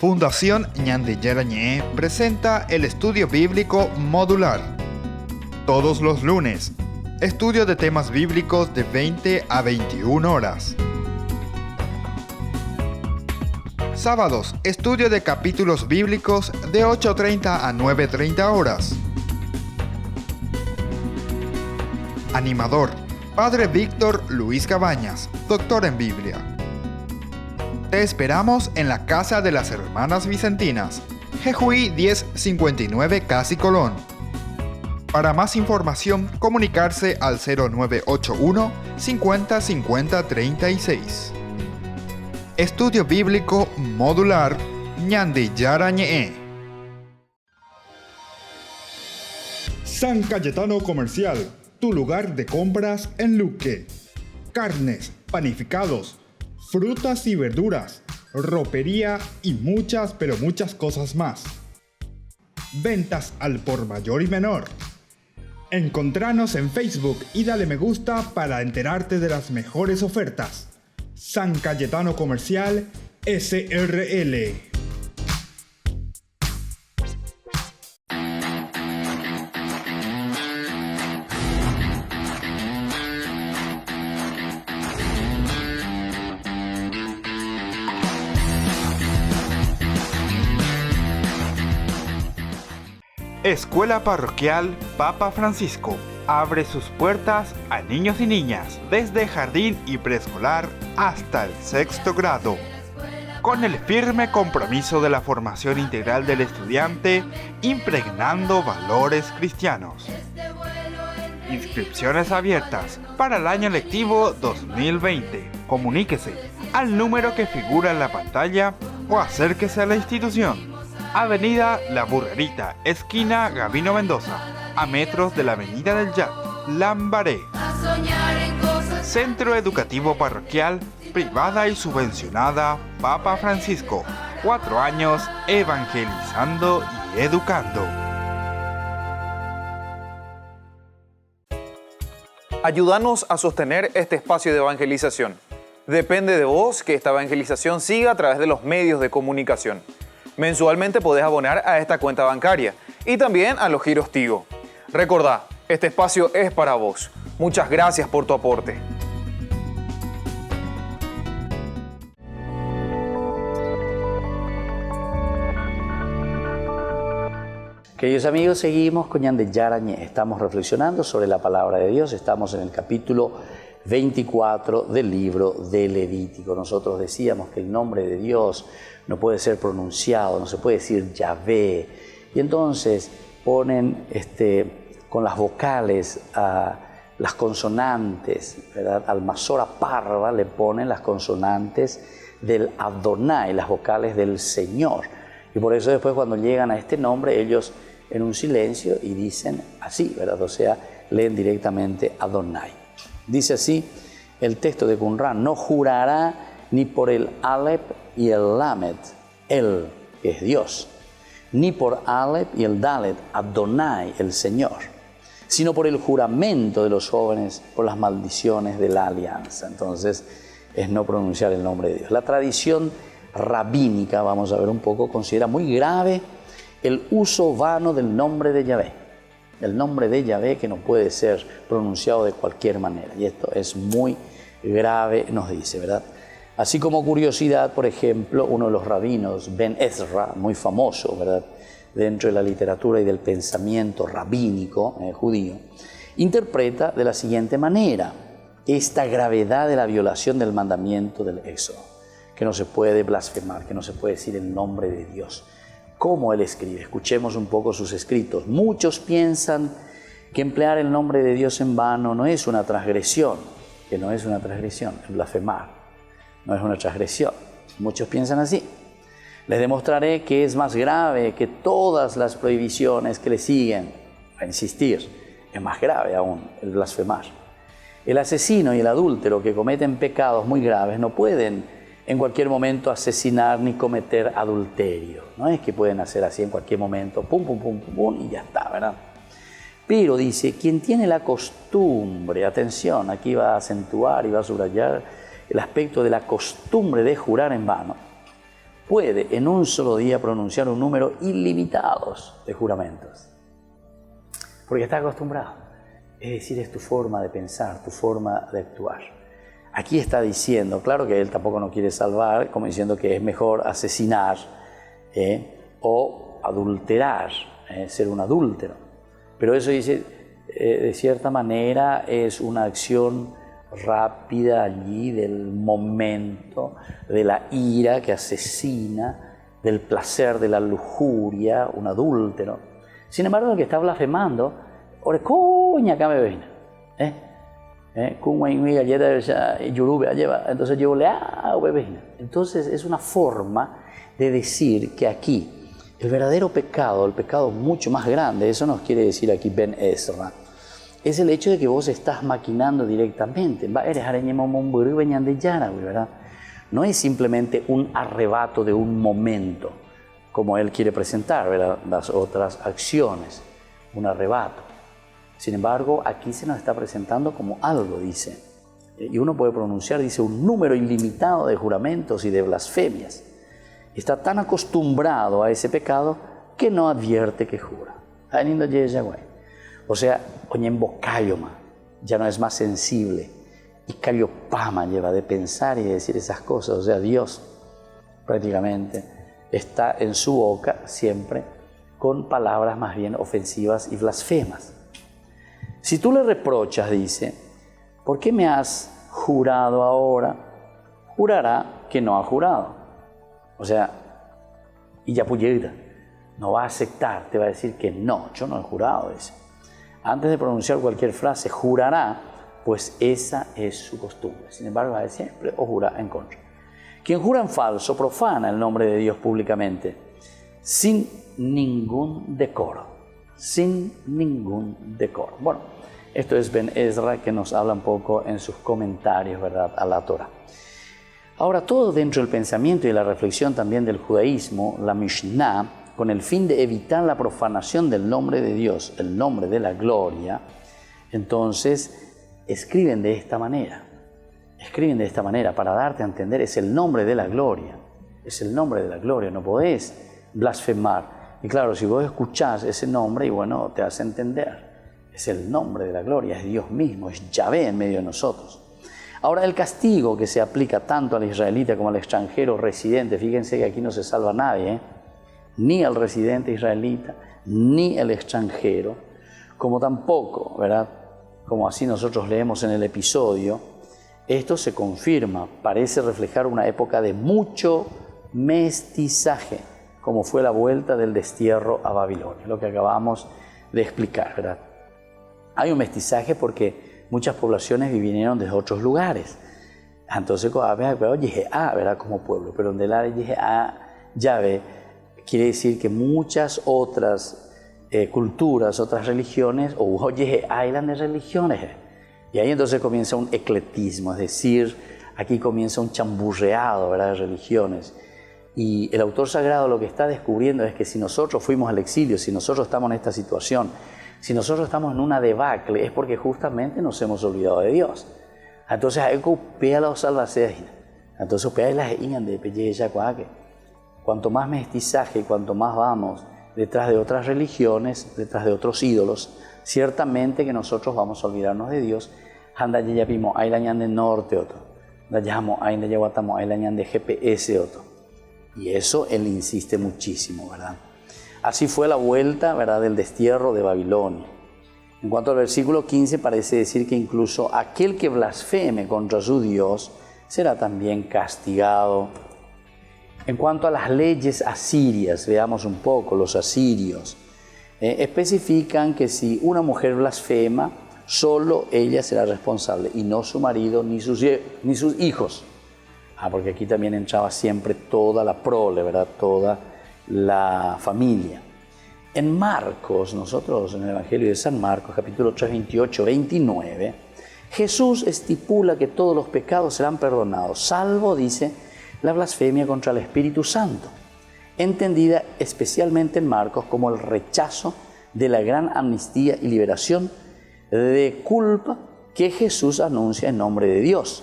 Fundación Ñande Yarañé presenta el estudio bíblico modular. Todos los lunes, estudio de temas bíblicos de 20 a 21 horas. Sábados, estudio de capítulos bíblicos de 8:30 a 9:30 horas. Animador, Padre Víctor Luis Cabañas, doctor en Biblia. Te esperamos en la Casa de las Hermanas Vicentinas, Jejuí 1059 Casi Colón. Para más información, comunicarse al 0981 50 50 36. Estudio Bíblico Modular Ñande Yarañé. San Cayetano Comercial, tu lugar de compras en Luque. Carnes, panificados, frutas y verduras, ropería y muchas pero muchas cosas más. Ventas al por mayor y menor. Encontranos en Facebook y dale me gusta para enterarte de las mejores ofertas. San Cayetano Comercial SRL. Escuela Parroquial Papa Francisco abre sus puertas a niños y niñas desde jardín y preescolar hasta el 6º grado, con el firme compromiso de la formación integral del estudiante, impregnando valores cristianos. Inscripciones abiertas para el año lectivo 2020. Comuníquese al número que figura en la pantalla o acérquese a la institución. Avenida La Burrerita, esquina Gabino Mendoza, a metros de la Avenida del Yat, Lambaré. Centro Educativo Parroquial, privada y subvencionada Papa Francisco. 4 años evangelizando y educando. Ayúdanos a sostener este espacio de evangelización. Depende de vos que esta evangelización siga a través de los medios de comunicación. Mensualmente podés abonar a esta cuenta bancaria y también a los giros Tigo. Recordá, este espacio es para vos. Muchas gracias por tu aporte. Queridos amigos, seguimos con Ñande Yarañé. Estamos reflexionando sobre la palabra de Dios. Estamos en el capítulo 24 del libro de Levítico. Nosotros decíamos que el nombre de Dios no puede ser pronunciado, no se puede decir Yahvé. Y entonces ponen con las vocales las consonantes, ¿verdad? Al Masora Parva le ponen las consonantes del Adonai, las vocales del Señor. Y por eso después cuando llegan a este nombre, ellos en un silencio y dicen así, ¿verdad? O sea, leen directamente Adonai. Dice así el texto de Qumran: no jurará ni por el Aleph y el Lamed, Él, que es Dios, ni por Aleph y el Dalet, Adonai, el Señor, sino por el juramento de los jóvenes, por las maldiciones de la alianza. Entonces, es no pronunciar el nombre de Dios. La tradición rabínica, vamos a ver un poco, considera muy grave el uso vano del nombre de Yahvé. El nombre de Yahvé que no puede ser pronunciado de cualquier manera. Y esto es muy grave, nos dice, ¿verdad? Así como curiosidad, por ejemplo, uno de los rabinos, Ben Ezra, muy famoso, ¿verdad?, dentro de la literatura y del pensamiento rabínico judío, interpreta de la siguiente manera esta gravedad de la violación del mandamiento del Éxodo, que no se puede blasfemar, que no se puede decir el nombre de Dios. cómo él escribe. Escuchemos un poco sus escritos. Muchos piensan que emplear el nombre de Dios en vano no es una transgresión, que no es una transgresión, el blasfemar no es una transgresión. Muchos piensan así. Les demostraré que es más grave que todas las prohibiciones que le siguen. A insistir, es más grave aún el blasfemar. El asesino y el adúltero que cometen pecados muy graves no pueden en cualquier momento asesinar ni cometer adulterio. No es que pueden hacer así en cualquier momento, pum, pum, pum, pum, pum, y ya está, ¿verdad? Pero dice, quien tiene la costumbre, atención, aquí va a acentuar y va a subrayar el aspecto de la costumbre de jurar en vano, puede en un solo día pronunciar un número ilimitado de juramentos. Porque está acostumbrado. Es decir, es tu forma de pensar, tu forma de actuar. Aquí está diciendo, claro que él tampoco nos quiere salvar, como diciendo que es mejor asesinar o adulterar, ser un adúltero. Pero eso dice, de cierta manera, es una acción rápida allí del momento, de la ira que asesina, del placer, de la lujuria, un adúltero. Sin embargo, el que está blasfemando, ore coña acá me viene, entonces yo le entonces es una forma de decir que aquí el verdadero pecado, el pecado mucho más grande, eso nos quiere decir aquí Ben Ezra, es el hecho de que vos estás maquinando directamente. ¿Verdad? No es simplemente un arrebato de un momento, como él quiere presentar, ¿verdad? Las otras acciones, un arrebato. Sin embargo, aquí se nos está presentando como algo, dice. Y uno puede pronunciar, dice, un número ilimitado de juramentos y de blasfemias. Está tan acostumbrado a ese pecado que no advierte que jura. O sea, ya no es más sensible. Y callopama lleva de pensar y de decir esas cosas. O sea, Dios prácticamente está en su boca siempre con palabras más bien ofensivas y blasfemas. Si tú le reprochas, dice, ¿por qué me has jurado ahora? Jurará que no ha jurado. O sea, y ya puñeta, no va a aceptar, te va a decir que no, yo no he jurado, dice. Antes de pronunciar cualquier frase, jurará, pues esa es su costumbre. Sin embargo, va a decir siempre o jura en contra. Quien jura en falso profana el nombre de Dios públicamente, sin ningún decoro. Sin ningún decoro. Bueno, esto es Ben Ezra que nos habla un poco en sus comentarios, ¿verdad?, a la Torá. Ahora, todo dentro del pensamiento y la reflexión también del judaísmo, la Mishnah, con el fin de evitar la profanación del nombre de Dios, el nombre de la gloria, entonces escriben de esta manera. Escriben de esta manera para darte a entender, es el nombre de la gloria. Es el nombre de la gloria, no podés blasfemar. Y claro, si vos escuchás ese nombre, y bueno, te hace entender. Es el nombre de la gloria, es Dios mismo, es Yahvé en medio de nosotros. Ahora, el castigo que se aplica tanto al israelita como al extranjero residente, fíjense que aquí no se salva nadie, ni al residente israelita, ni el extranjero, como tampoco, ¿verdad?, como así nosotros leemos en el episodio, esto se confirma, parece reflejar una época de mucho mestizaje, como fue la vuelta del destierro a Babilonia, lo que acabamos de explicar, ¿verdad? Hay un mestizaje porque muchas poblaciones vinieron desde otros lugares. Entonces, ¿verdad?, como pueblo, pero donde la Yahvé quiere decir que muchas otras culturas, otras religiones, o island de religiones. Y ahí entonces comienza un eclectismo, es decir, aquí comienza un chamburreado, ¿verdad?, de religiones. Y el autor sagrado lo que está descubriendo es que si nosotros fuimos al exilio, si nosotros estamos en esta situación, si nosotros estamos en una debacle, es porque justamente nos hemos olvidado de Dios. Entonces hay que upea la salvación. Entonces upea las ingan de pelleja cuaque. Cuanto más mestizaje, cuanto más vamos detrás de otras religiones, detrás de otros ídolos, ciertamente que nosotros vamos a olvidarnos de Dios. Anda ya vimos hay la ñan de norte otro, la llamo hay de yaguatamo hay la ñan de GPS otro. Y eso él insiste muchísimo, ¿verdad? Así fue la vuelta, ¿verdad?, del destierro de Babilonia. En cuanto al versículo 15, parece decir que incluso aquel que blasfeme contra su Dios será también castigado En cuanto a las leyes asirias, veamos un poco, los asirios especifican que si una mujer blasfema, solo ella será responsable y no su marido ni sus hijos. Porque aquí también entraba siempre toda la prole, ¿verdad? Toda la familia. En Marcos, nosotros en el Evangelio de San Marcos, capítulo 3, 28, 29, Jesús estipula que todos los pecados serán perdonados, salvo, dice, la blasfemia contra el Espíritu Santo, entendida especialmente en Marcos como el rechazo de la gran amnistía y liberación de culpa que Jesús anuncia en nombre de Dios,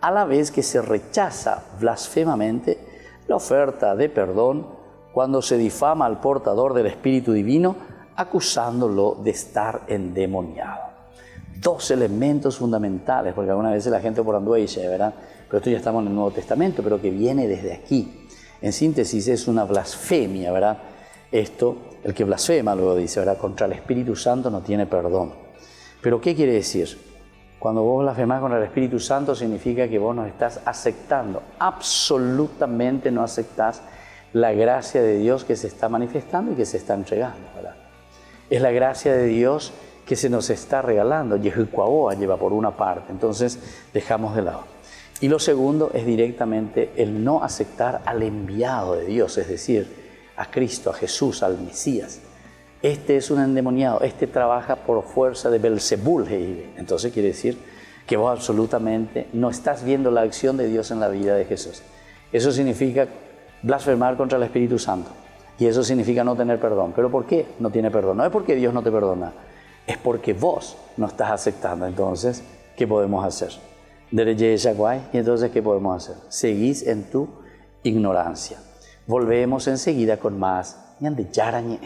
a la vez que se rechaza blasfemamente la oferta de perdón cuando se difama al portador del Espíritu Divino, acusándolo de estar endemoniado. Dos elementos fundamentales, porque algunas veces la gente por andúa dice, ¿verdad? Pero esto ya estamos en el Nuevo Testamento, pero que viene desde aquí. En síntesis, es una blasfemia, ¿verdad? Esto, el que blasfema, luego dice, ¿verdad? Contra el Espíritu Santo no tiene perdón. ¿Pero qué quiere decir? Cuando vos blasfemás contra el Espíritu Santo significa que vos no estás aceptando, absolutamente no aceptás la gracia de Dios que se está manifestando y que se está entregando, ¿verdad? Es la gracia de Dios que se nos está regalando. Yehucuaboa lleva por una parte, entonces dejamos de lado. Y lo segundo es directamente el no aceptar al enviado de Dios, es decir, a Cristo, a Jesús, al Mesías. Este es un endemoniado, este trabaja por fuerza de Belzebul. Entonces quiere decir que vos absolutamente no estás viendo la acción de Dios en la vida de Jesús. Eso significa blasfemar contra el Espíritu Santo. Y eso significa no tener perdón. ¿Pero por qué no tiene perdón? No es porque Dios no te perdona, es porque vos no estás aceptando. Entonces, ¿qué podemos hacer? Y entonces, ¿qué podemos hacer? Seguís en tu ignorancia. Volvemos enseguida con más Ñande Yarañe.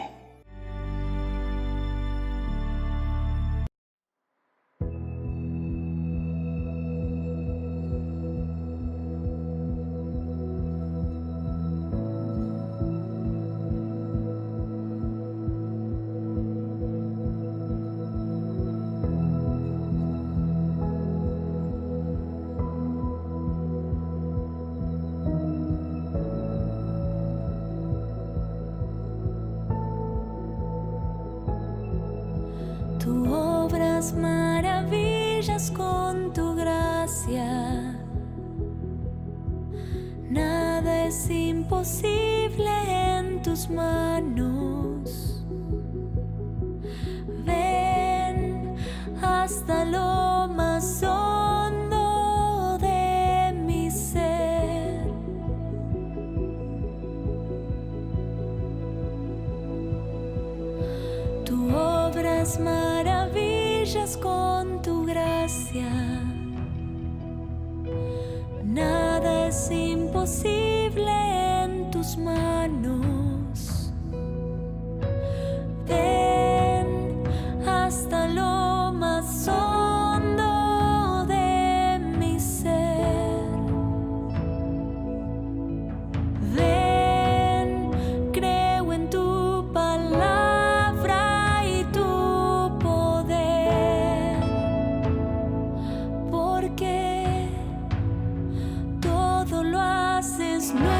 Tú obras maravillas con tu gracia. Nada es imposible en tus manos. Ven hasta lo más hondo de mi ser. Tú obras maravillas con tu gracia. Nada es imposible en tus manos. Ven hasta lo más hondo de mi ser. Ven, creo en tu palabra y tu poder, porque todo lo haces nuevo.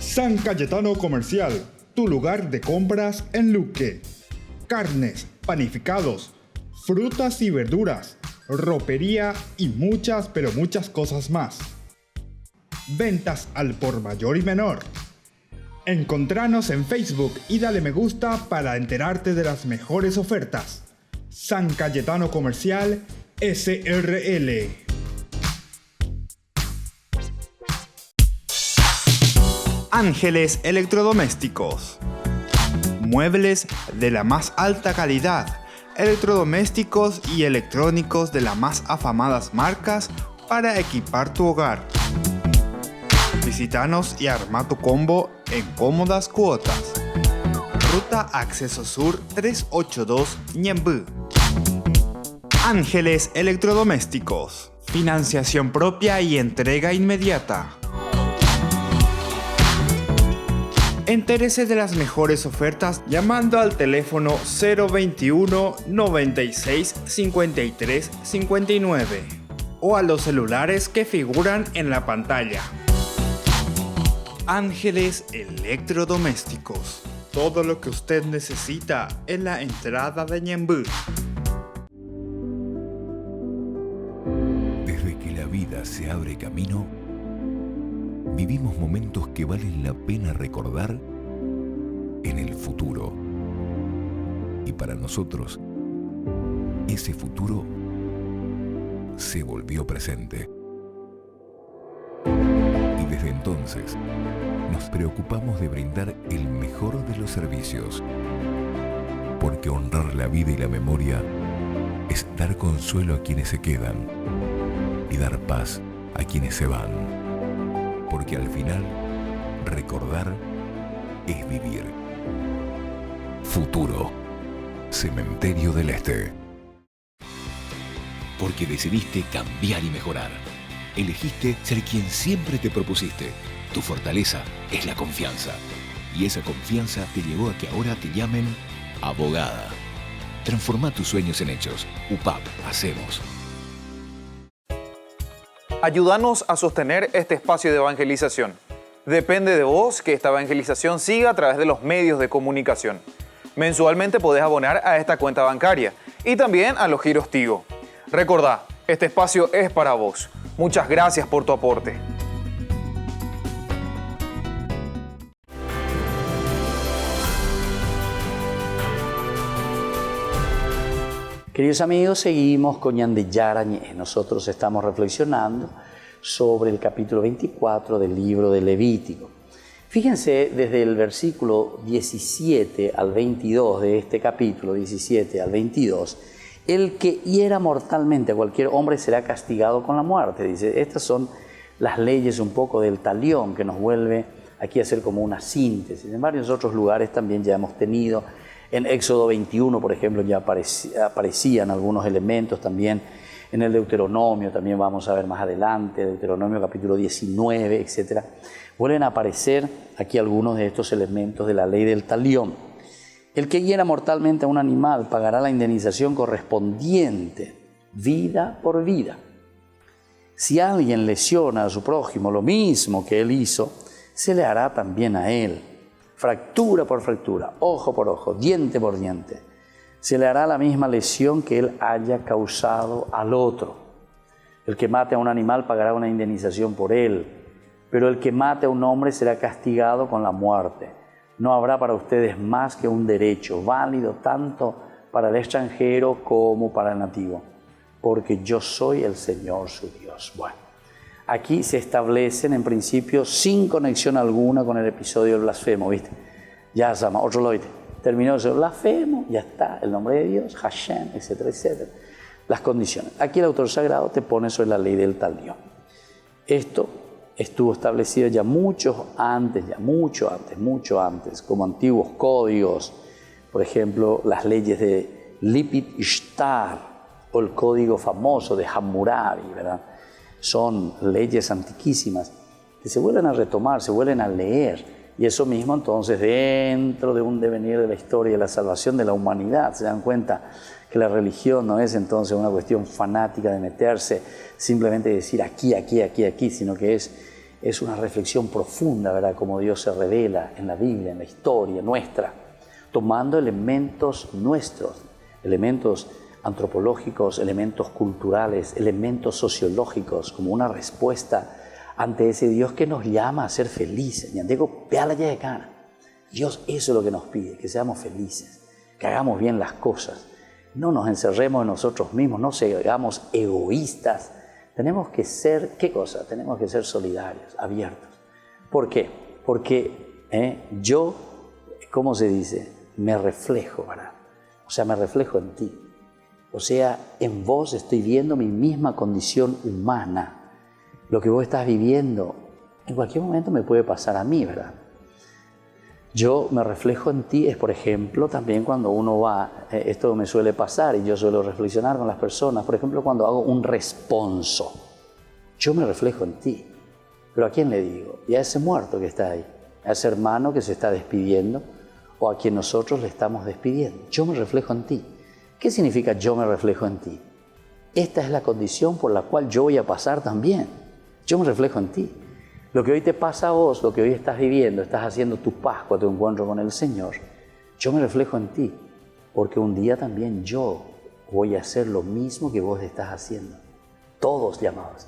San Cayetano Comercial, tu lugar de compras en Luque. Carnes, panificados, frutas y verduras, ropería y muchas, pero muchas cosas más. Ventas al por mayor y menor. Encontranos en Facebook y dale me gusta para enterarte de las mejores ofertas. San Cayetano Comercial SRL. Ángeles Electrodomésticos. Muebles de la más alta calidad, electrodomésticos y electrónicos de las más afamadas marcas para equipar tu hogar. Visítanos y arma tu combo en cómodas cuotas. Ruta Acceso Sur 382 Ñemby. Ángeles Electrodomésticos. Financiación propia y entrega inmediata. Entérese de las mejores ofertas llamando al teléfono 021 96 53 59 o a los celulares que figuran en la pantalla. Ángeles Electrodomésticos. Todo lo que usted necesita en la entrada de Ñemby. Desde que la vida se abre camino, vivimos momentos que valen la pena recordar en el futuro. Y para nosotros, ese futuro se volvió presente. Y desde entonces, nos preocupamos de brindar el mejor de los servicios. Porque honrar la vida y la memoria es dar consuelo a quienes se quedan y dar paz a quienes se van. Porque al final, recordar es vivir. Futuro. Cementerio del Este. Porque decidiste cambiar y mejorar. Elegiste ser quien siempre te propusiste. Tu fortaleza es la confianza. Y esa confianza te llevó a que ahora te llamen abogada. Transforma tus sueños en hechos. UPAP, hacemos. Ayúdanos a sostener este espacio de evangelización. Depende de vos que esta evangelización siga a través de los medios de comunicación. Mensualmente podés abonar a esta cuenta bancaria y también a los giros Tigo. Recordá, este espacio es para vos. Muchas gracias por tu aporte. Queridos amigos, seguimos con Ñande Yarañez. Nosotros estamos reflexionando sobre el capítulo 24 del libro de Levítico. Fíjense desde el versículo 17 al 22 de este capítulo, 17 al 22, el que hiera mortalmente a cualquier hombre será castigado con la muerte. Dice, estas son las leyes un poco del talión que nos vuelve aquí a hacer como una síntesis. En varios otros lugares también ya hemos tenido. En Éxodo 21, por ejemplo, ya aparecían algunos elementos también. En el Deuteronomio también vamos a ver más adelante, Deuteronomio capítulo 19, etc. Vuelven a aparecer aquí algunos de estos elementos de la ley del talión. El que hiera mortalmente a un animal pagará la indemnización correspondiente, vida por vida. Si alguien lesiona a su prójimo lo mismo que él hizo, se le hará también a él. Fractura por fractura, ojo por ojo, diente por diente. Se le hará la misma lesión que él haya causado al otro. El que mate a un animal pagará una indemnización por él, pero el que mate a un hombre será castigado con la muerte. No habrá para ustedes más que un derecho, válido tanto para el extranjero como para el nativo, porque yo soy el Señor su Dios. Bueno, aquí se establecen en principio sin conexión alguna con el episodio del blasfemo, ¿viste? Ya se llama, otro loite. Terminó ese blasfemo, ya está, el nombre de Dios, Hashem, etcétera, etcétera. Las condiciones. Aquí el autor sagrado te pone sobre la ley del talión. Esto estuvo establecido ya mucho antes, como antiguos códigos. Por ejemplo, las leyes de Lipit Ishtar o el código famoso de Hammurabi, ¿verdad? Son leyes antiquísimas que se vuelven a retomar, se vuelven a leer. Y eso mismo entonces dentro de un devenir de la historia de la salvación de la humanidad se dan cuenta que la religión no es entonces una cuestión fanática de meterse, simplemente decir aquí, sino que es es una reflexión profunda, ¿verdad? Cómo Dios se revela en la Biblia, en la historia nuestra, tomando elementos nuestros, elementos antropológicos, elementos culturales, elementos sociológicos, como una respuesta ante ese Dios que nos llama a ser felices. Dios, eso es lo que nos pide, que seamos felices, que hagamos bien las cosas, no nos encerremos en nosotros mismos, no seamos egoístas. Tenemos que ser, ¿qué cosa? Tenemos que ser solidarios, abiertos. ¿Por qué? Porque yo, ¿cómo se dice? Me reflejo, ¿verdad? O sea, me reflejo en ti. O sea, en vos estoy viendo mi misma condición humana. Lo que vos estás viviendo, en cualquier momento me puede pasar a mí, ¿verdad? Yo me reflejo en ti, es por ejemplo, también cuando uno va, esto me suele pasar y yo suelo reflexionar con las personas, por ejemplo, cuando hago un responso, yo me reflejo en ti. Pero ¿a quién le digo? Y a ese muerto que está ahí, a ese hermano que se está despidiendo o a quien nosotros le estamos despidiendo. Yo me reflejo en ti. ¿Qué significa yo me reflejo en ti? Esta es la condición por la cual yo voy a pasar también. Yo me reflejo en ti. Lo que hoy te pasa a vos, lo que hoy estás viviendo, estás haciendo tu Pascua, tu encuentro con el Señor, yo me reflejo en ti, porque un día también yo voy a hacer lo mismo que vos estás haciendo. Todos llamados.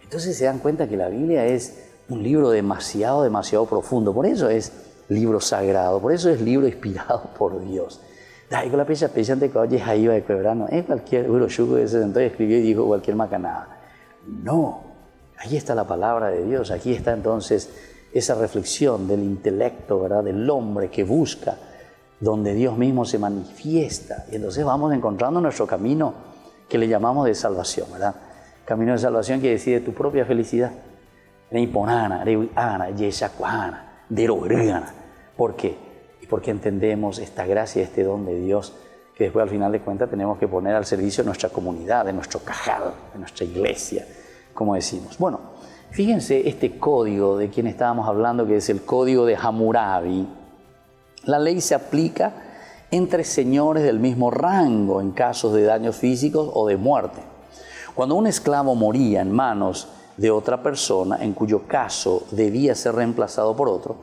Entonces se dan cuenta que la Biblia es un libro demasiado profundo. Por eso es libro sagrado, por eso es libro inspirado por Dios. Con la pecha de que oyes ahí va de quebrano, cualquier Urochuco que se sentó y escribió y dijo cualquier macanada. No. Ahí está la palabra de Dios, aquí está entonces esa reflexión del intelecto, ¿verdad? Del hombre que busca, donde Dios mismo se manifiesta. Y entonces vamos encontrando nuestro camino que le llamamos de salvación, ¿verdad? Camino de salvación que decide tu propia felicidad. ¿Por qué? Porque entendemos esta gracia, este don de Dios, que después al final de cuentas tenemos que poner al servicio de nuestra comunidad, de nuestro cajal, de nuestra iglesia, como decimos. Bueno, fíjense este código de quien estábamos hablando, que es el código de Hammurabi. La ley se aplica entre señores del mismo rango en casos de daños físicos o de muerte. Cuando un esclavo moría en manos de otra persona, en cuyo caso debía ser reemplazado por otro,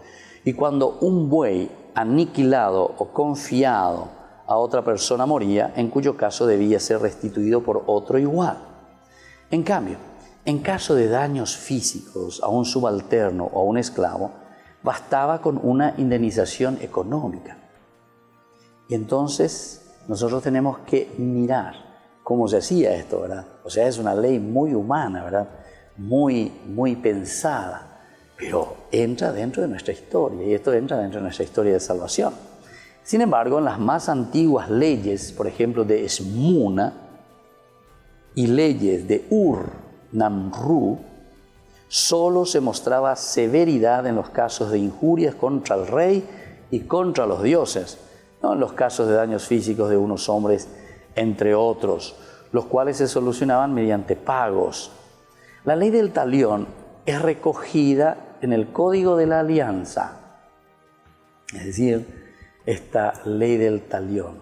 y cuando un buey aniquilado o confiado a otra persona moría, en cuyo caso debía ser restituido por otro igual. En cambio, en caso de daños físicos a un subalterno o a un esclavo, bastaba con una indemnización económica. Y entonces nosotros tenemos que mirar cómo se hacía esto, ¿verdad? O sea, es una ley muy humana, ¿verdad? Muy pensada, pero entra dentro de nuestra historia, y esto entra dentro de nuestra historia de salvación. Sin embargo, en las más antiguas leyes, por ejemplo, de Esmuna y leyes de Namru, solo se mostraba severidad en los casos de injurias contra el rey y contra los dioses, no en los casos de daños físicos de unos hombres, entre otros, los cuales se solucionaban mediante pagos. La ley del talión es recogida en el Código de la Alianza, es decir, esta ley del talión,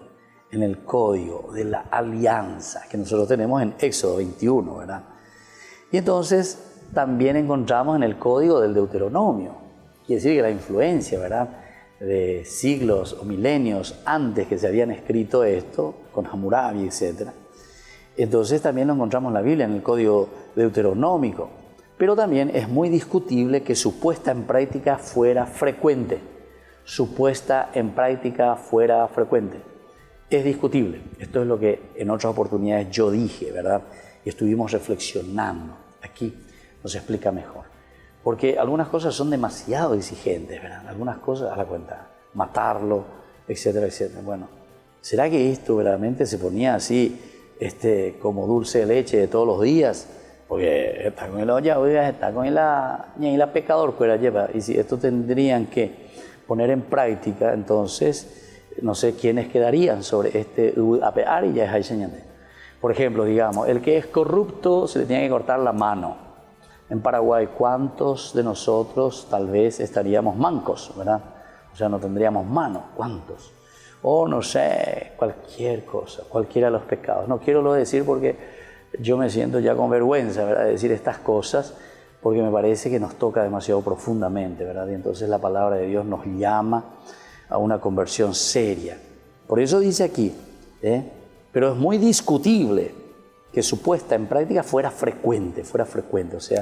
en el Código de la Alianza, que nosotros tenemos en Éxodo 21, ¿verdad? Y entonces también encontramos en el Código del Deuteronomio. Quiere decir que la influencia, ¿verdad?, de siglos o milenios antes que se habían escrito esto, con Hammurabi, etc. Entonces también lo encontramos en la Biblia, en el Código Deuteronómico. Pero también es muy discutible que su puesta en práctica fuera frecuente. Su puesta en práctica fuera frecuente. Es discutible. Esto es lo que en otras oportunidades yo dije, ¿verdad? Y estuvimos reflexionando. Aquí nos explica mejor. Porque algunas cosas son demasiado exigentes, ¿verdad? Algunas cosas a la cuenta, matarlo, etcétera, etcétera. Bueno, ¿será que esto verdaderamente se ponía así, como dulce de leche de todos los días? Porque está con el olla, está con el pecador que la lleva. Y si esto tendrían que poner en práctica, entonces no sé quiénes quedarían sobre este apear y ya es ahí señalé. Por ejemplo, digamos, el que es corrupto se le tiene que cortar la mano. En Paraguay, ¿cuántos de nosotros tal vez estaríamos mancos, verdad? O sea, no tendríamos mano. ¿Cuántos? O no sé, cualquier cosa, cualquiera de los pecados. No quiero lo decir porque yo me siento ya con vergüenza, ¿verdad?, de decir estas cosas, porque me parece que nos toca demasiado profundamente, ¿verdad? Y entonces la palabra de Dios nos llama a una conversión seria. Por eso dice aquí, pero es muy discutible que su puesta en práctica fuera frecuente, o sea,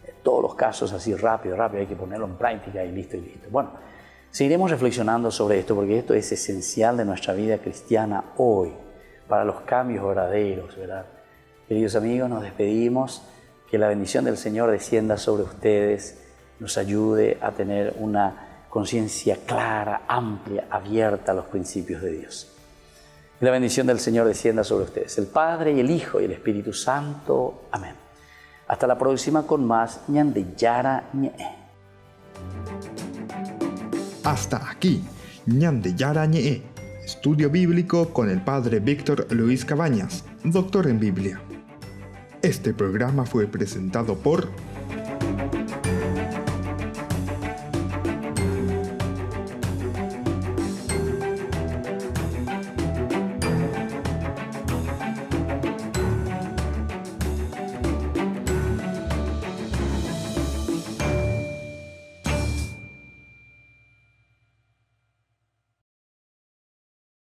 en todos los casos así rápido, hay que ponerlo en práctica y listo. Bueno, seguiremos reflexionando sobre esto porque esto es esencial de nuestra vida cristiana hoy, para los cambios verdaderos, ¿verdad? Queridos amigos, nos despedimos, que la bendición del Señor descienda sobre ustedes, nos ayude a tener una conciencia clara, amplia, abierta a los principios de Dios. Y la bendición del Señor descienda sobre ustedes, el Padre y el Hijo y el Espíritu Santo. Amén. Hasta la próxima con más Ñande Yara Ñe'e. Hasta aquí, Ñande Yara Ñe'e, estudio bíblico con el Padre Víctor Luis Cabañas, doctor en Biblia. Este programa fue presentado por